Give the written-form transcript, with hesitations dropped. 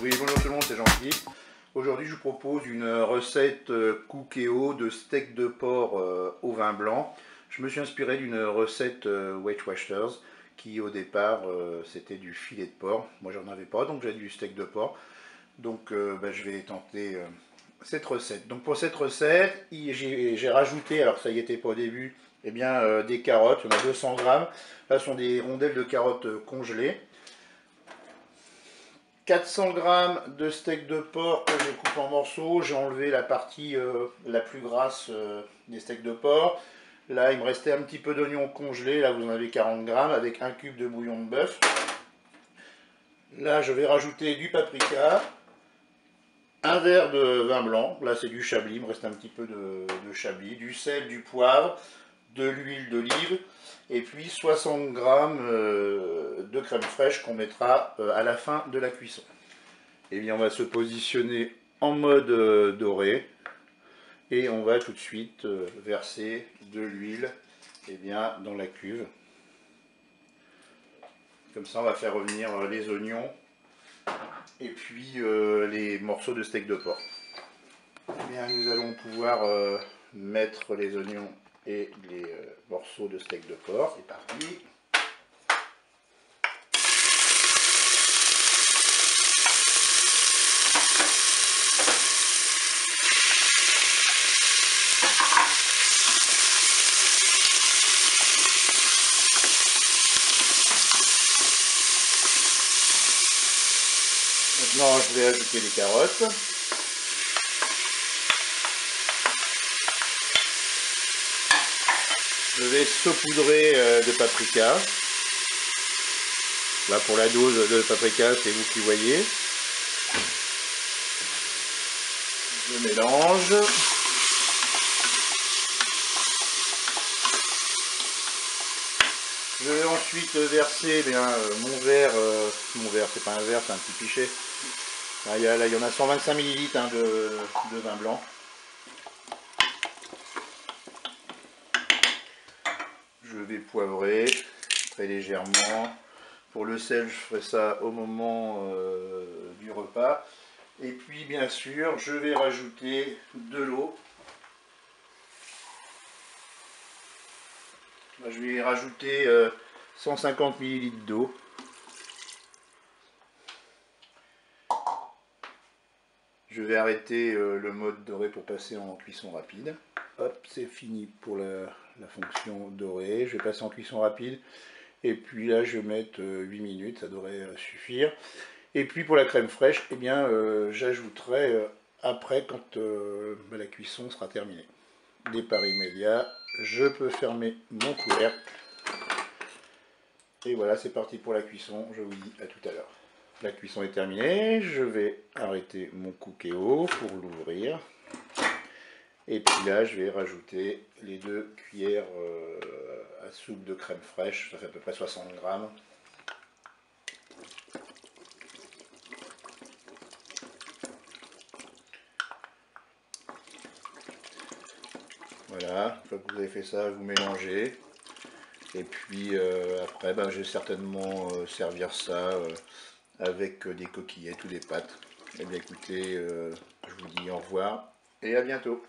Oui, bonjour tout le monde, c'est Jean-Philippe. Aujourd'hui, je vous propose une recette cookéo de steak de porc au vin blanc. Je me suis inspiré d'une recette Weight Watchers qui, au départ, c'était du filet de porc. Moi, j'en avais pas, donc j'ai du steak de porc. Donc, je vais tenter cette recette. Donc, pour cette recette, j'ai rajouté, alors ça y était pas au début, eh bien, des carottes. On a 200 grammes. Là, ce sont des rondelles de carottes congelées. 400 grammes de steak de porc que je coupe en morceaux. J'ai enlevé la partie la plus grasse des steaks de porc. Là, il me restait un petit peu d'oignon congelé. Là, vous en avez 40 grammes avec un cube de bouillon de bœuf. Là, je vais rajouter du paprika, un verre de vin blanc. Là, c'est du chablis. Il me reste un petit peu de chablis, du sel, du poivre, de l'huile d'olive. Et puis 60 grammes de crème fraîche qu'on mettra à la fin de la cuisson. Et bien on va se positionner en mode doré et on va tout de suite verser de l'huile dans la cuve. Comme ça on va faire revenir les oignons et puis les morceaux de steak de porc. Et bien nous allons pouvoir mettre les oignons et les morceaux de steak de porc. C'est parti. Maintenant je vais ajouter les carottes. Je vais saupoudrer de paprika. Là pour la dose de paprika, c'est vous qui voyez. Je mélange. Je vais ensuite verser mon verre, c'est pas un verre, c'est un petit pichet. Là, il y en a 125 ml de vin blanc. Je vais poivrer très légèrement. Pour le sel, je ferai ça au moment du repas. Et puis bien sûr, je vais rajouter de l'eau. Je vais rajouter 150 ml d'eau. Je vais arrêter le mode doré pour passer en cuisson rapide. Hop, c'est fini pour la fonction dorée. Je vais passer en cuisson rapide. Et puis là, je vais mettre 8 minutes, ça devrait suffire. Et puis pour la crème fraîche, eh bien, j'ajouterai après quand la cuisson sera terminée. Départ immédiat, je peux fermer mon couvercle. Et voilà, c'est parti pour la cuisson. Je vous dis à tout à l'heure. La cuisson est terminée, je vais arrêter mon cookéo pour l'ouvrir. Et puis là, je vais rajouter les 2 cuillères à soupe de crème fraîche, ça fait à peu près 60 grammes. Voilà, une fois que vous avez fait ça, vous mélangez. Et puis après, je vais certainement servir ça avec des coquillettes ou des pâtes. Et bien écoutez, je vous dis au revoir et à bientôt.